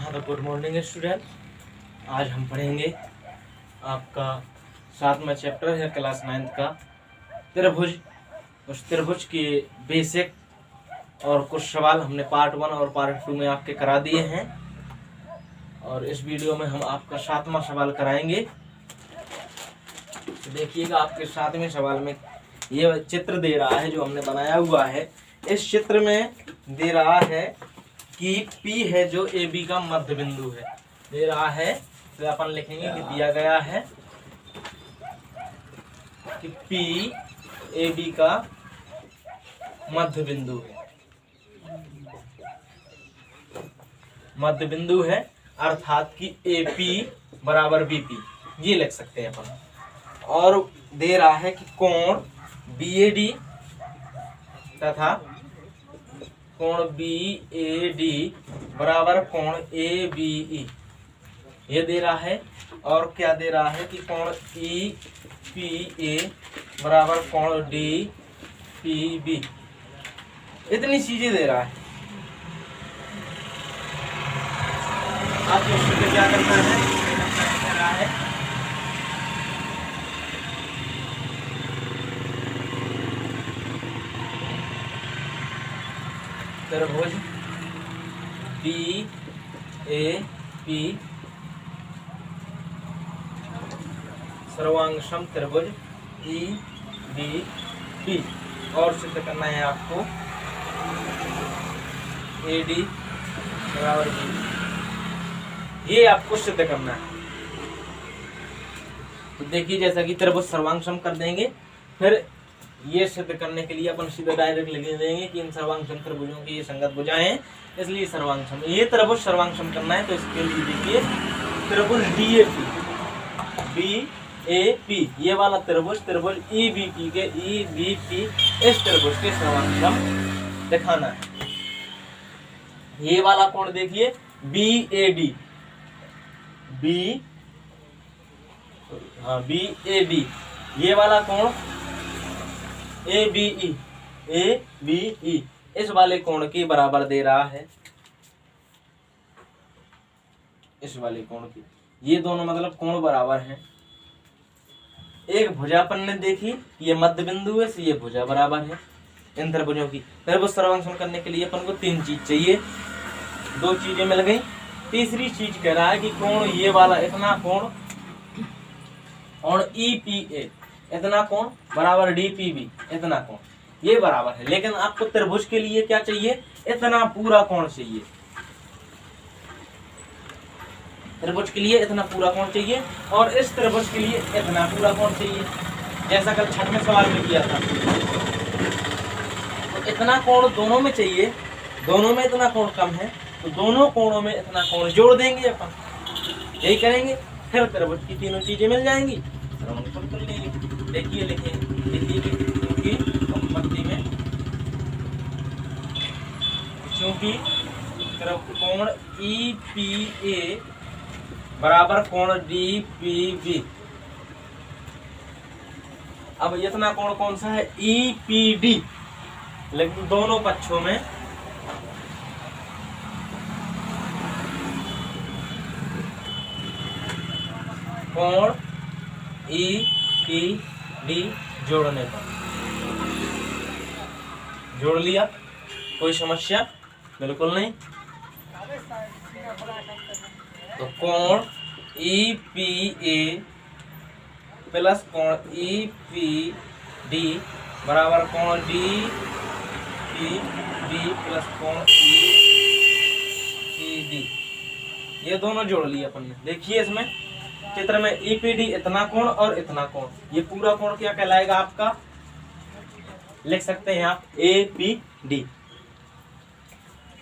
हाँ तो good morning student. आज हम पढ़ेंगे आपका 7वां चैप्टर है क्लास 9 का त्रिभुज। उस त्रिभुज के बेसिक और कुछ सवाल हमने पार्ट 1 और पार्ट 2 में आपके करा दिए हैं और इस वीडियो में हम आपका 7वां सवाल कराएंगे। तो देखिएगा आपके 7वें सवाल में ये चित्र दे रहा है जो हमने बनाया हुआ है। इस चित्र में दे रहा है कि P है जो AB का मध्य बिंदु है, दे रहा है। तो अपन लिखेंगे कि दिया गया है कि P AB का मध्य बिंदु है, मध्य बिंदु है अर्थात कि AP बराबर BP, ये लिख सकते हैं अपन। और दे रहा है कि कोण BAD तथा कोण BAD बराबर कोण ABE, ये दे रहा है। और क्या दे रहा है कि कोण EPA बराबर कोण DPB, इतनी चीजें दे रहा है। आपको इसमें क्या करना है, दे रहा है त्रिभुज DAP सर्वांगसम त्रिभुज EBP, और सिद्ध करना है आपको AD बराबर B, ये आपको सिद्ध करना है। तो देखिए जैसा कि त्रिभुज सर्वांगसम कर देंगे, फिर ये सिद्ध करने के लिए अपन सीधा डायरेक्ट लिख देंगे कि इन सर्वांगसम त्रिभुजों की ये संगत भुजाएं हैं, इसलिए सर्वांगसम। ये त्रिभुज सर्वांगसम करना है तो इसके लिए देखिए त्रिभुज BAP, ये वाला त्रिभुज EBP इस त्रिभुज के सर्वांगसम दिखाना है। ये वाला कोण देखिए BAD, ये वाला कोण ABE, इस वाले कोण के बराबर दे रहा है, इस वाले कोण की। ये दोनों मतलब कोण बराबर हैं। एक भुजा अपन ने देखी, ये मध्य बिंदु है, ये भुजा बराबर है इन त्रिभुजों की। त्रिभुज सर्वांगसम करने के लिए अपन को 3 चीज चाहिए, 2 चीजें मिल गई। तीसरी चीज कह रहा है कि कोण ये वाला इतना कोण और EPA इतना कोण बराबर DPB इतना कोण, ये बराबर है। लेकिन आपको त्रिभुज के लिए क्या चाहिए, इतना पूरा कोण चाहिए। त्रिभुज के लिए इतना पूरा कोण चाहिए और इस त्रिभुज के लिए इतना पूरा कोण चाहिए, जैसा कल 6वें सवाल में किया था। तो इतना कोण दोनों में चाहिए, दोनों में इतना कोण कम है तो दोनों कोणों में इतना कोण जोड़ देंगे अपन, यही करेंगे। फिर त्रिभुज की तीनों चीजें मिल जाएंगी, सर्वांगसम कर लेंगे। देखिए लिखेंगे क्योंकि उत्पत्ति में चूंकि कोण EPA बराबर कोण DPB। अब इतना कोण कौन सा है, EPD, लेकिन दोनों पक्षों में कोण EPD जोड़ने पर, जोड़ लिया, कोई समस्या बिल्कुल नहीं। तो कोण EPA प्लस कोण EPD बराबर कोण DPB प्लस कोण EPD, ये दोनों जोड़ लिए अपन ने। देखिए इसमें चित्र में EPD इतना कोण और इतना कोण, ये पूरा कोण क्या कहलाएगा आपका, लिख सकते हैं आप APD।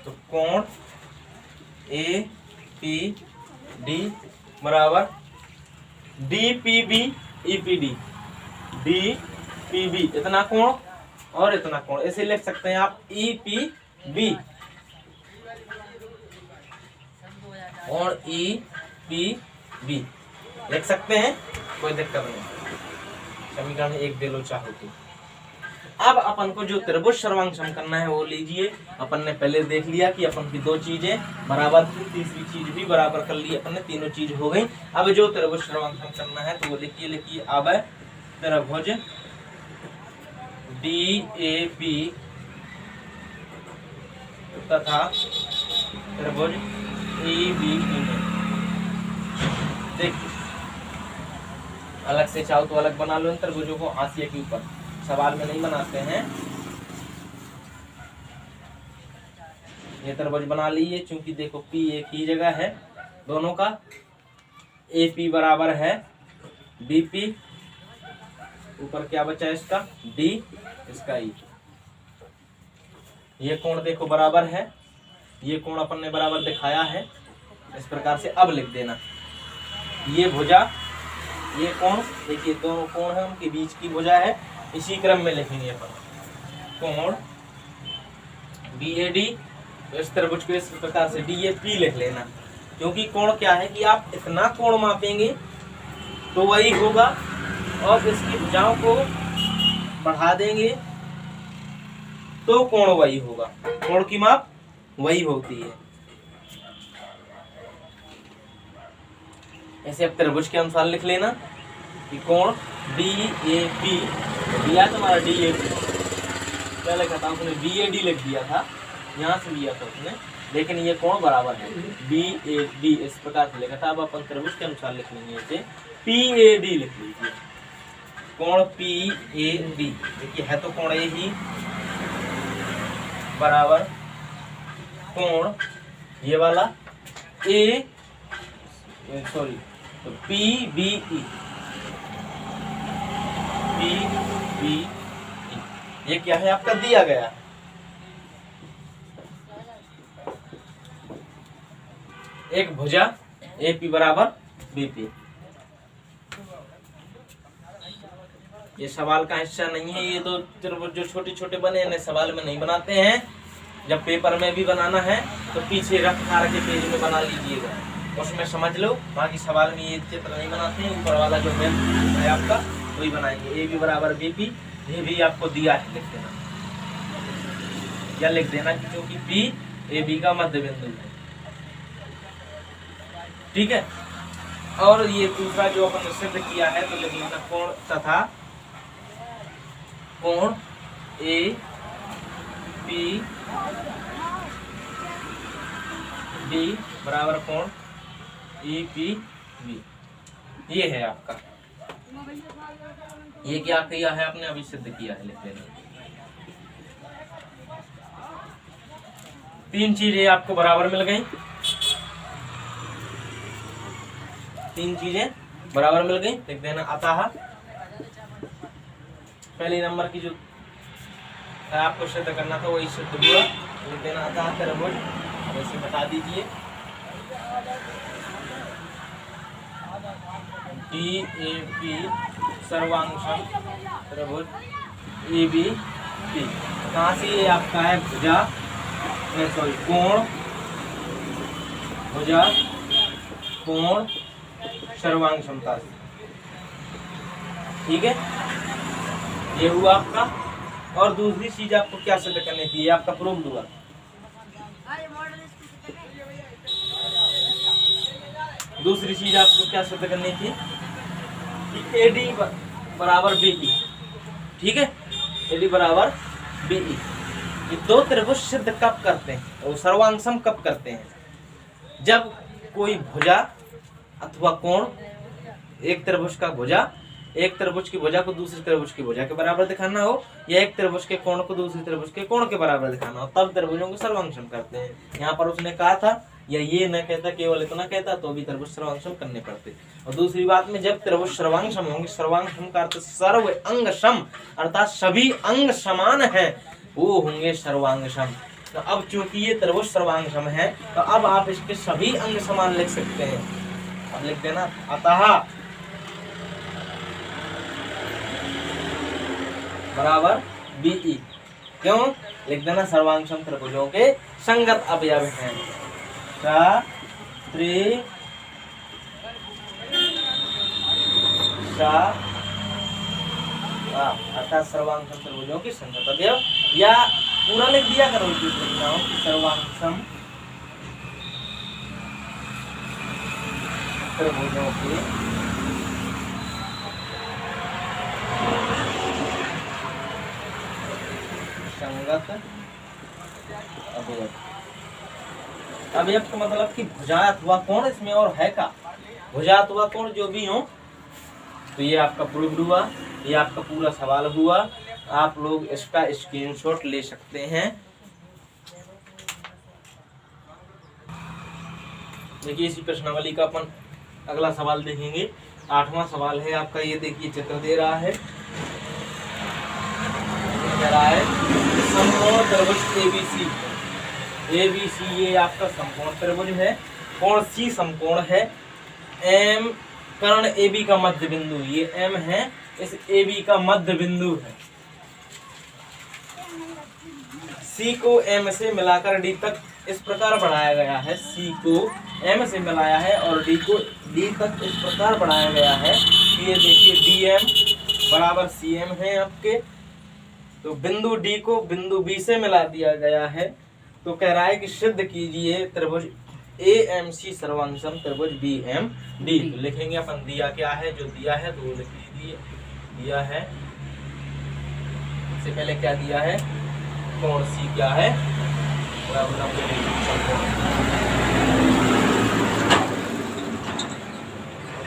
तो कोण APD बराबर DPB EPD, DPB इतना कोण और इतना कोण, इसे लिख सकते हैं आप EPB और EPB लिख सकते हैं, कोई दिक्कत नहीं। समीकरण 1 दे लो चाहो तो। अब अपन को जो त्रिभुज सर्वांग करना है वो लीजिए। अपन ने पहले देख लिया कि अपन की दो चीजें बराबर थी, तीसरी चीज भी बराबर कर ली अपन ने, तीनों चीज हो गई। अब जो त्रिभुज सर्वांग करना है तो वो लिखिए अब त्रिभुज DAP तथा त्रिभुज EBP में देखिए, अलग से चाहो तो अलग बना लो इन त्रिभुजों को हाशिए के ऊपर, सवाल में नहीं बनाते हैं। ये त्रिभुज बना लीजिए, क्योंकि देखो P एक ही जगह है दोनों का। AP बराबर है BP, ऊपर क्या बचा इसका D, इसका E। ये कोण देखो बराबर है, ये कोण अपन ने बराबर दिखाया है इस प्रकार से। अब लिख देना ये भुजा, ये कोण, देखिए दोनों कोण है उनके बीच की भुजा है, इसी क्रम में लिखेंगे अपन। कोण BAD, तो इस त्रिभुज को इस प्रकार से DAP लिख लेना, क्योंकि कोण क्या है कि आप इतना कोण मापेंगे तो वही होगा, और इसकी भुजाओं को बढ़ा देंगे तो कोण वही होगा, कोण की माप वही होती है। ऐसे अब त्रिभुज के अनुसार लिख लेना कि कोण DAP दिया तुम्हारा DAP, क्या लिखा था उसने BAD लिख दिया था, यहाँ से लिया था उसने, लेकिन ये कोण बराबर है BAD, इस प्रकार से लिखा था। अब अपन त्रिभुज के अनुसार लिख लेंगे इसे PAD लिख लीजिए, कोण PAD। देखिए है तो कोण A ही बराबर कोण ये वाला तो PBE, ये क्या है आपका दिया गया। एक भुजा AP बराबर BP, ये सवाल का हिस्सा नहीं है। ये तो त्रिभुज जो छोटे छोटे बने हैं सवाल में नहीं बनाते हैं, जब पेपर में भी बनाना है तो पीछे रफ्तार के पेज में बना लीजिएगा, उसमें समझ लो। बाकी सवाल में ये चित्र नहीं बनाते हैं, ऊपर वाला जो मेन है आपका वही बनाएंगे। AB बराबर BP, ये भी आपको दिया है, लिख देना या लिख देना क्योंकि P AB का मध्य बिंदु है, ठीक है। और ये दूसरा जो अपन सिद्ध किया है तो लिख लेना कोण तथा कोण APD बराबर कोण EPB, ये है आपका। ये क्या किया है आपने अभी सिद्ध किया है, लिख लेना। तीन चीजें आपको बराबर मिल गई, तीन चीजें बराबर मिल गई, लिख देना। अतः पहले नंबर की जो आपको सिद्ध करना था वही सिद्ध हुआ, लिख देना। अतः त्रिभुज, वैसे बता दीजिए DAP सर्वांशम त्रिभुज EBP। कहाँ से ये आपका है भुजा, कोण, भुजा कोण सर्वांग क्षमता, ठीक है। ये हुआ आपका। और दूसरी चीज आपको क्या सिद्ध करनी थी, ये आपका प्रूफ हुआ। दूसरी चीज आपको क्या सिद्ध करनी थी कि AD बराबर BE, ठीक है। AD बराबर BE, ये दो त्रिभुज सिद्ध कब करते हैं और सर्वांगसम कब करते हैं, जब कोई भुजा अथवा कोण, एक त्रिभुज का भुजा, एक त्रिभुज की भुजा को दूसरी त्रिभुज की भुजा के बराबर दिखाना हो, या एक त्रिभुज के कोण को दूसरी त्रिभुज के कोण के बराबर दिखाना हो, तब त्रिभुजों को सर्वांगसम करते हैं। यहाँ पर उसने कहा था, या ये न कहता, केवल इतना कहता तो भी त्रिभुज सर्वांगसम करने पड़ते। और दूसरी बात में जब त्रिभुज सर्वांगसम होंगे, सर्वांगसम का अर्थ सर्व अंग सम, अर्थात सभी अंग समान है, वो होंगे सर्वांगसम। तो अब चूंकि ये त्रिभुज सर्वांगसम है तो अब आप इसके सभी अंग समान लिख सकते हैं। अब लिख देना अतः बराबर BE, क्यों लिख देना, सर्वांगसम त्रिभुजों के संगत अवयव हैं। अर्थात सर्वांगसम त्रिभुजों की संख्या। तब या पूरा लिख दिया करो कि सर्वांगसम त्रिभुजों की संगत अवयव। अवयव का मतलब कि भुजा अथवा कोण, इसमें और है का भुजा अथवा कोण जो भी हो। तो ये आपका प्रूव्ड हुआ, ये आपका पूरा सवाल हुआ। आप लोग इसका स्क्रीनशॉट ले सकते हैं। देखिए इसी प्रश्नावली का अपन अगला सवाल देखेंगे। 8वां सवाल है आपका, ये देखिए चित्र दे रहा है, समकोण त्रिभुज ABC। ABC ये आपका समकोण त्रिभुज है। कोण C समकोण है। M कर्ण AB का मध्य बिंदु, ये M है, इस AB का मध्य बिंदु है। C को M से मिलाकर D तक इस प्रकार बढ़ाया गया है। C को M से मिलाया है और D को D तक इस प्रकार बढ़ाया गया है। ये देखिए DM बराबर CM है आपके। तो बिंदु D को बिंदु B से मिला दिया गया है। तो कह रहा है कि सिद्ध कीजिए त्रिभुज AMC सर्वांगसम त्रिभुज BMD। तो लिखेंगे अपन, दिया क्या है, जो दिया है तो वो लिख लीजिए। दिया है, सबसे पहले क्या दिया है, कोण C क्या है,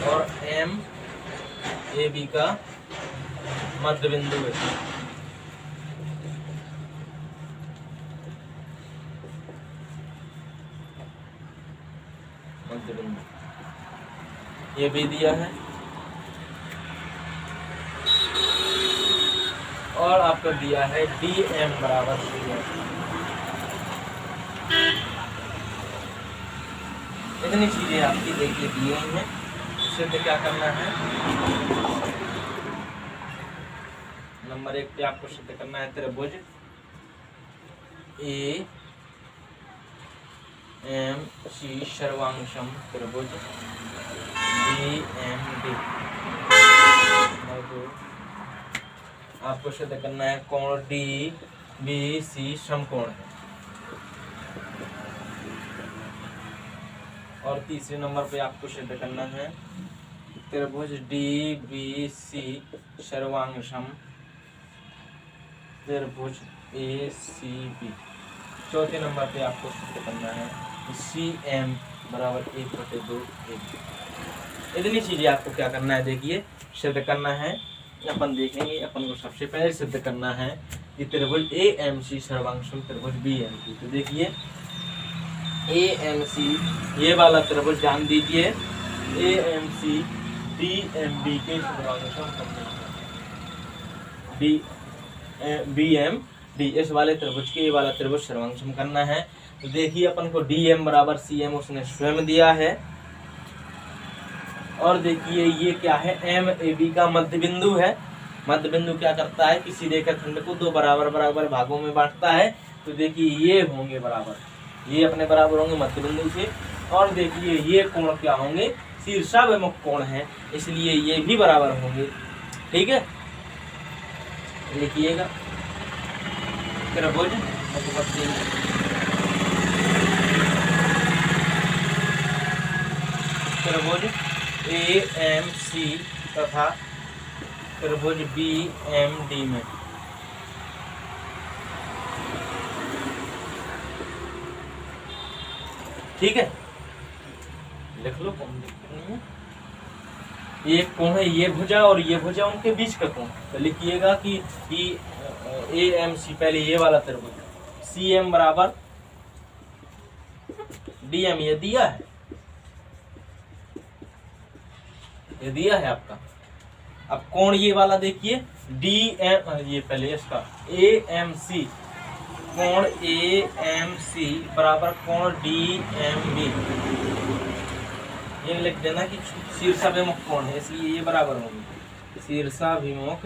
और MAB का मध्य बिंदु है। मध्य बिंदु ये भी दिया है। और आपका दिया है DM बराबर CM। इतनी चीजें आपकी देखिए दी गई हैं। सिद्ध क्या करना है, नंबर 1 पे आपको सिद्ध करना है त्रिभुज AMC सर्वांगसम त्रिभुज BMD। आपको सिद्ध करना है कोण DBC समकोण है। और तीसरे नंबर पे आपको सिद्ध करना है त्रिभुज DBC सर्वांगसम त्रिभुज ACB। चौथे नंबर पे आपको सिद्ध करना है CM बराबर 1/2 AB। इतनी चीजें आपको क्या करना है, देखिए सिद्ध करना है। अपन देखेंगे, अपन को सबसे पहले सिद्ध करना है कि त्रिभुज AMC सर्वांगसम त्रिभुज BMD। तो देखिए AMC ये वाला त्रिभुज ध्यान दीजिए, AMC DMB के सर्वांगसम BMD इस वाले त्रिभुज के ये वाला त्रिभुज सर्वांगसम करना है। तो देखिए अपन को DM बराबर CM उसने स्वयं दिया है। और देखिए ये क्या है, MAB का मध्य बिंदु है। मध्य बिंदु क्या करता है, किसी रेखाखंड को दो बराबर बराबर भागों में बांटता है। तो देखिए ये होंगे बराबर, ये अपने बराबर होंगे मध्य बिंदु से। और देखिए ये कोण क्या होंगे, शीर्षाभिमुख कोण है, इसलिए ये भी बराबर होंगे। ठीक है, लिखिएगा त्रिभुज त्रिभुज AMC तथा त्रिभुज BMD में ठीक है, लिख लो, कौन दिक्कत नहीं है। ये कोण है, ये भुजा और ये भुजा, उनके बीच का कोण। तो लिखिएगा कि AMC पहले ये वाला त्रिभुज, CM बराबर DM, ये दिया है, ये दिया है आपका। अब कोण ये वाला देखिए DM, ये पहले इसका AMC, कोण AMC बराबर कोण DMB। ये लिख देना कि शीर्षाभिमुख कोण है, इसलिए ये बराबर होंगे। शीर्षाभिमुख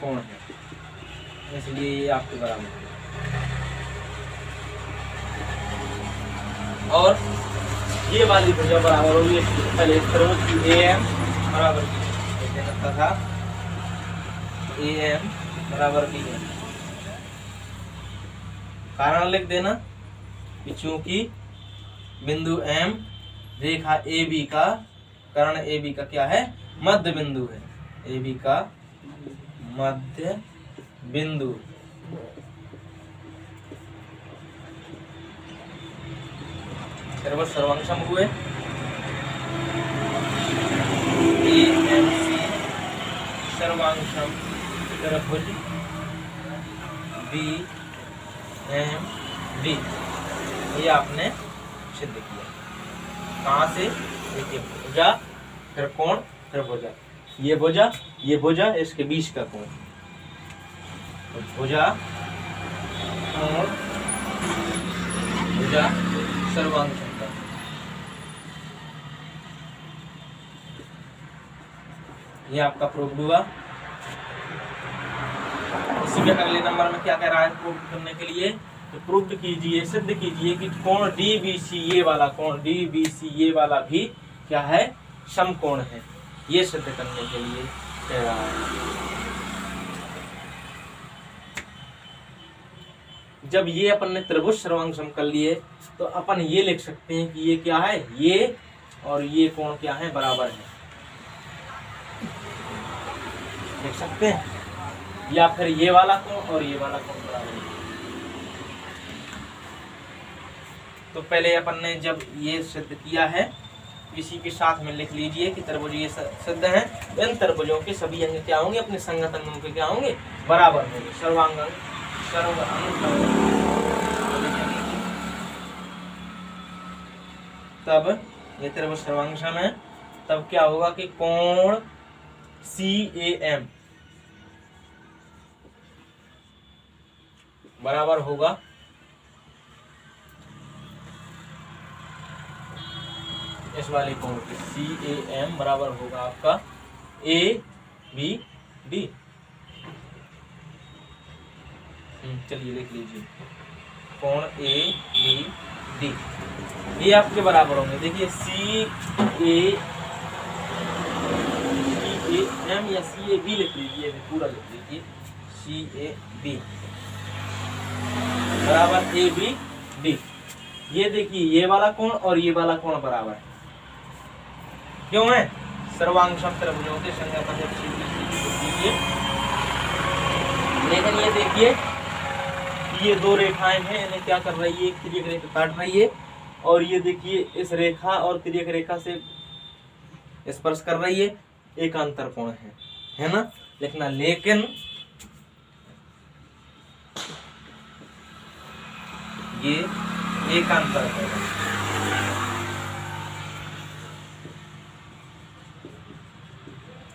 कोण है, इसलिए ये आपके बराबर है। और ये वाली भुजा बराबर होगी पहले त्रिभुज की AM बराबर तथा AM बराबर BM। कारण लिख देना कि चूंकि बिंदु M रेखा AB का कर्ण AB का क्या है, मध्य बिंदु है, AB का मध्य बिंदु। सर्वांग हुए AMC सर्वांशम त्रिभुज BMD। ये आपने सिद्ध किया। कहाँ से? देखिए भुजा फिर कोण फिर भुजा, ये भुजा ये भुजा, इसके बीच का कोण, तो भुजा कोण भुजा सर्वांग क्षमता। ये आपका प्रूफ हुआ। इसी में अगले नंबर में क्या कह रहा है प्रूफ करने के लिए, तो प्रूफ कीजिए, सिद्ध कीजिए कि कोण DBC ये वाला कोण DBC ये वाला भी क्या है, समकोण है। ये सिद्ध करने के लिए कह रहा है। जब ये अपन ने त्रिभुज सर्वांग सम कर लिए तो अपन ये लिख सकते हैं कि ये क्या है, ये और ये कोण क्या है, बराबर है, लिख सकते हैं। या फिर ये वाला कोण और ये वाला कोण बराबर है। तो पहले अपन ने जब ये सिद्ध किया है, इसी के साथ में लिख लीजिए कि त्रिभुज ये सिद्ध है। इन त्रिभुजों के सभी अंग क्या होंगे, अपने संगत अंगों के क्या होंगे, बराबर होंगे, सर्वांग तब ये त्रिभुज सर्वांग सम है। तब क्या होगा कि कोण CAM बराबर होगा इस वाले कोण की, CAM बराबर होगा आपका ABD। चलिए लिख लीजिए, कोण ABD ये आपके बराबर होंगे। देखिए CAM या CAB लिख लीजिए, पूरा लिख लीजिए, CAB बराबर ABD। ये देखिए ये वाला कोण और ये वाला कोण बराबर है, क्यों है, सर्वांग सम त्रिभुजों के संगत अंग कीजिए। लेकिन ये देखिए ये दो रेखाएं हैं, इन्हें क्या कर रही है, एक तिर्यक रेखा काट रही है, और ये देखिए इस रेखा और तिर्यक रेखा से स्पर्श कर रही है, एकांतर कोण है ना, लिखना। लेकिन ये एकांतर कोण है।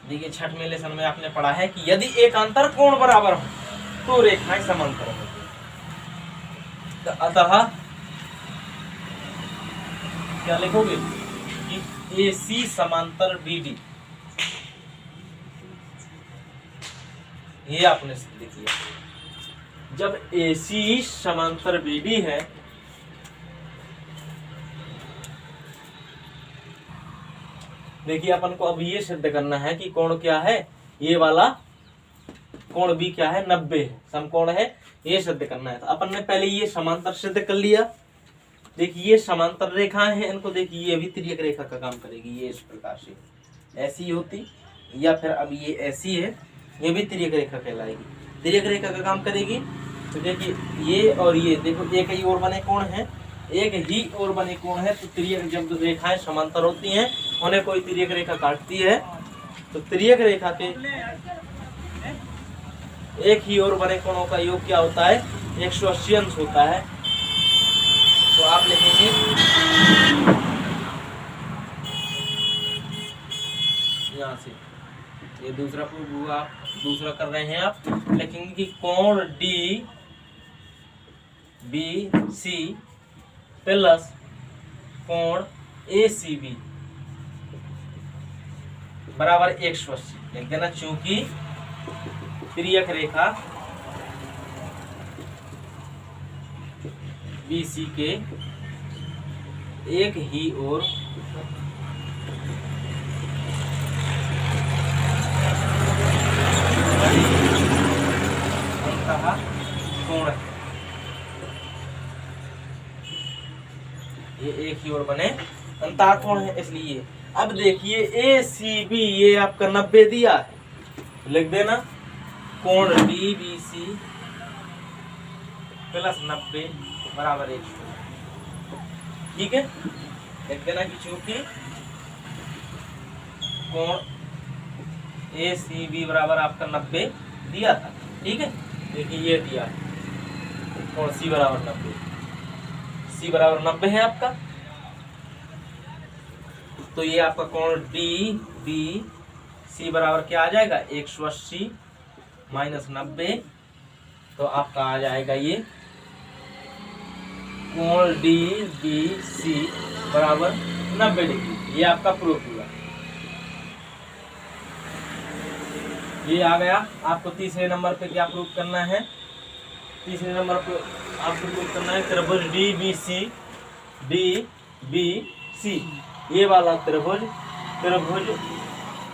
देखिए छठ में लेसन में आपने पढ़ा है कि यदि एकांतर कोण बराबर हो तो रेखाएं समांतर होती हैं। तो अतः क्या लिखोगे कि AC समांतर BD, ये आपने सिद्ध किया। जब AC समांतर BD है देखिए अपन को अब ये सिद्ध करना है कि कोण क्या है, ये वाला कोण भी क्या है, 90 है, समकोण है, ये सिद्ध करना है। तो अपन ने पहले ये समांतर सिद्ध कर लिया। देखिए ये समांतर रेखाएं हैं, इनको देखिए ये भी तिर्यक रेखा का काम करेगी, ये इस प्रकार से ऐसी होती, या फिर अब ये ऐसी है, ये भी तिर्यक रेखा कहलाएगी, तिर्यक रेखा का काम करेगी। तो देखिए ये और ये देखो एक ही ओर बने कोण है, एक ही ओर बने कोण है, तो तिर्यक जब रेखाएं समांतर होती हैं, उन्हें कोई तिर्यक रेखा काटती है, तो तिर्यक रेखा के एक ही ओर बने कोणों का योग क्या होता है, 180 अंश होता है। तो आप लिखेंगे यहाँ से, ये दूसरा प्रूफ हुआ, आप दूसरा कर रहे हैं, आप लिखेंगे कि कोण DBC प्लस कोण ACB बराबर 180 लिख देना, चूंकि तिर्यक रेखा BC के एक ही ओर रहा कोण है, ये एक ही ओर बने अंतःकोण है इसलिए। अब देखिए ए सी बी ये आपका 90 दिया है, लिख देना कोण डी बी सी प्लस 90 बराबर 100। ठीक है, लिख देना कि चूंकि कोण ए सी बी बराबर आपका 90 दिया था। ठीक है, देखिए ये दिया है कोण सी बराबर 90, सी बराबर 90 है आपका, तो ये आपका कोण डी बी सी बराबर क्या आ जाएगा 180 माइनस 90, तो आपका आ जाएगा ये कोण डी बी सी बराबर 90 डिग्री। ये आपका प्रूफ हुआ, ये आ गया। आपको तीसरे नंबर पे क्या प्रूफ करना है, तीसरे नंबर पे आपको प्रूफ करना है त्रिभुज डी बी सी, ये वाला त्रिभुज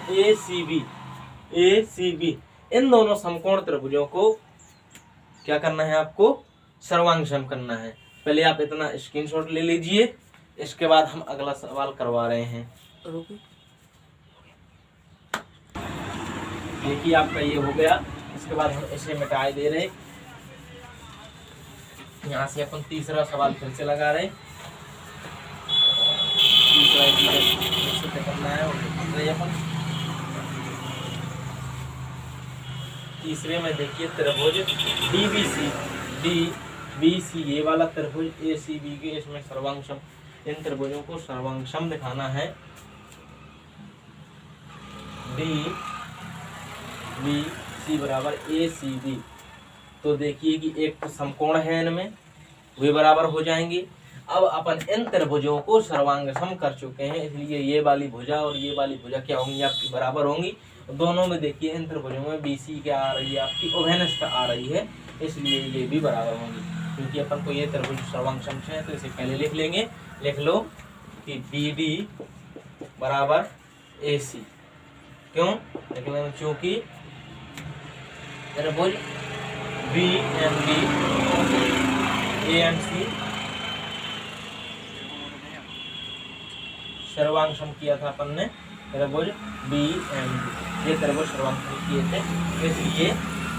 ए सी बी, इन दोनों समकोण त्रिभुजों को क्या करना है, आपको सर्वांगसम करना है। पहले आप इतना स्क्रीनशॉट ले लीजिए, इसके बाद हम अगला सवाल करवा रहे हैं। देखिए आपका ये हो गया, इसके बाद हम इसे मिटा दे रहे, यहाँ से अपन तीसरा सवाल फिर से लगा रहे, तीसरा करना है और अपन तीसरे में देखिए त्रिभुज डी बी सी ये वाला त्रिभुज ए सी बी के, इसमें सर्वांगसम, इन त्रिभुजों को सर्वांगसम दिखाना है। डी बी सी बराबर ए सी बी, तो देखिए कि एक तो समकोण है इनमें, वे बराबर हो जाएंगे। अब अपन इन त्रिभुजों को सर्वांगसम कर चुके हैं, इसलिए ये वाली भुजा और ये वाली भुजा क्या होंगी, आपकी बराबर होंगी। दोनों में देखिए इन त्रिभुजों में बी सी क्या आ रही है, आपकी उभयनिष्ठ आ रही है, इसलिए ये भी बराबर होंगी। क्योंकि अपन को ये त्रिभुज सर्वांगसम है, तो इसे पहले लिख लेंगे, लिख लो कि बी डी बराबर ए सी, क्यों लिख लेंगे, क्योंकि त्रिभुज B M B A M C सर्वांगसम किया था अपन ने, त्रिभुज बी एम बी, ये त्रिभुज सर्वांगसम किए थे, इसलिए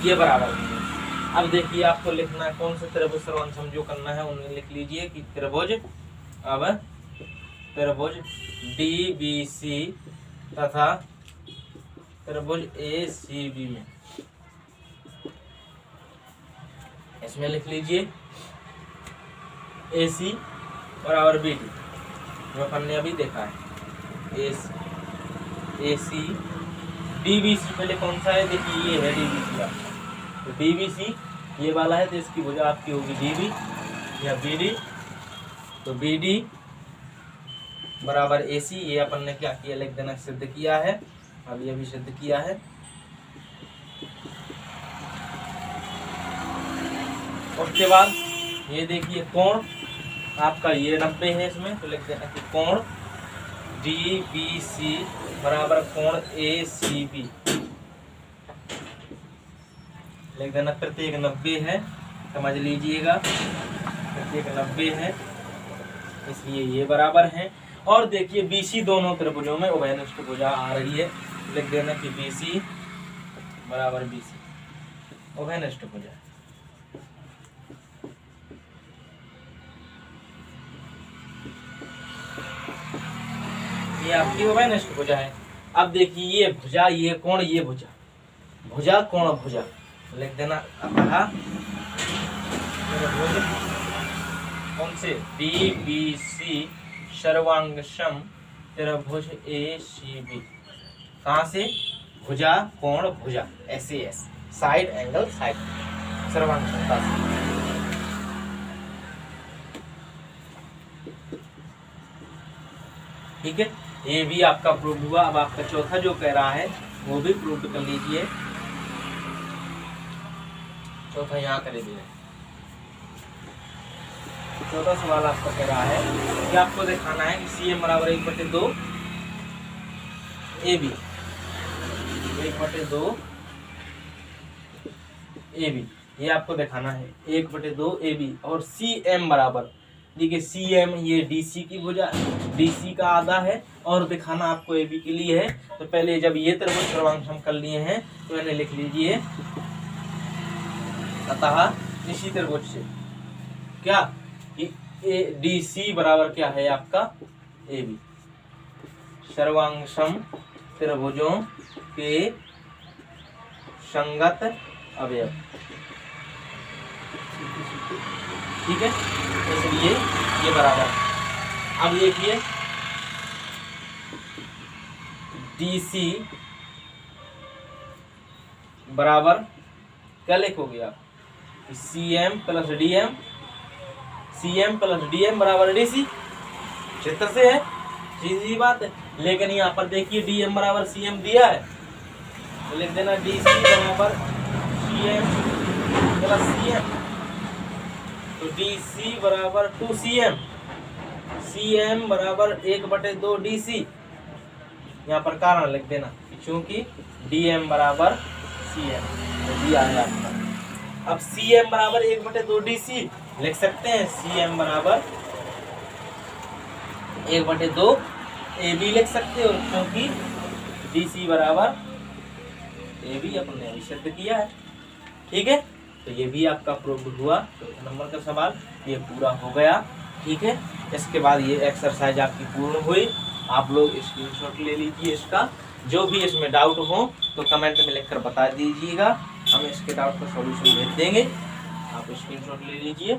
ये बराबर है। अब देखिए आपको लिखना है कौन से त्रिभुज सर्वांगसम जो करना है उन्हें लिख लीजिए कि त्रिभुज, अब त्रिभुज डी बी सी तथा त्रिभुज ए सी बी में, इसमें लिख लीजिए ए सी बराबर बी डी, जो अपन ने अभी देखा है ए सी डी बी सी, पहले कौन सा है, देखिए ये है डी बी सी आपका, तो डी बी सी ये वाला है, तो इसकी भुजा आपकी होगी डी बी या बी डी, तो बी डी बराबर ए सी, ये अपन ने क्या किया, लिख देना, सिद्ध किया है, अभी अभी सिद्ध किया है। उसके बाद ये देखिए कोण आपका ये 90 है इसमें, तो लिख देना कि कोण डी बी सी बराबर कोण ए सी बी, लिख देना प्रत्येक 90 है, समझ लीजिएगा प्रत्येक 90 है, इसलिए ये बराबर है। और देखिए बीसी दोनों त्रिभुजों में उभयनिष्ठ भुजा आ रही है, लिख देना कि बीसी बराबर बीसी उभयनिष्ठ भुजा, ये आपकी उभयनिष्ठ भुजा है। अब देखिए ये भुजा, ये कोण, ये भुजा, भुजा कोण भुजा, लिख देना अतः कौन से बी बी सी सर्वांगसम त्रिभुज ए सी बी, कहाँ से, भुजा कोण भुजा, ऐसे ऐसे साइड एंगल साइड सर्वांगसमता से। ठीक है, ये भी आपका प्रूफ हुआ। अब आपका चौथा जो कह रहा है वो भी प्रूफ कर लीजिए, चौथा यहाँ कर दीजिए। चौथा सवाल आपका कह रहा है कि आपको दिखाना है कि सी एम बराबर 1/2 ए बी, 1/2 ए बी, ये आपको दिखाना है 1/2 AB और CM बराबर, देखिए CM ये DC की भुजा, DC का आधा है और दिखाना आपको AB के लिए है। तो पहले जब ये त्रिभुज सर्वांश हम कर लिए हैं तो मैंने लिख लीजिए, अतः इसी त्रिभुज से क्या कि DC बराबर क्या है आपका AB, सर्वांशम त्रिभुजों के संगत अवयव, ठीक है। इसलिए ये बराबर, अब देखिए DC बराबर क्या लिखोगे आप, CM plus DM, CM plus DM बराबर DC, चित्र से है, सीधी बात है। लेकिन यहाँ पर देखिए DM बराबर CM दिया है तो लिख देना DC बराबर CM प्लस CM, तो DC बराबर 2CM, CM बराबर 1/2 DC। यहाँ पर कारण लिख देना क्योंकि DM बराबर CM दिया है आपका। अब CM बराबर 1/2 DC लिख सकते हैं, CM बराबर 1/2 AB लिख सकते हो क्योंकि DC बराबर AB अपने अभी सिद्ध किया है, ठीक है। तो ये भी आपका प्रूव हुआ, चौथे नंबर का सवाल ये पूरा हो गया, ठीक है। इसके बाद ये एक्सरसाइज आपकी पूर्ण हुई, आप लोग स्क्रीनशॉट ले लीजिए इसका, जो भी इसमें डाउट हो तो कमेंट में लिखकर बता दीजिएगा, हम इसके डाउट का सॉल्यूशन भेज देंगे, आप स्क्रीनशॉट ले लीजिए।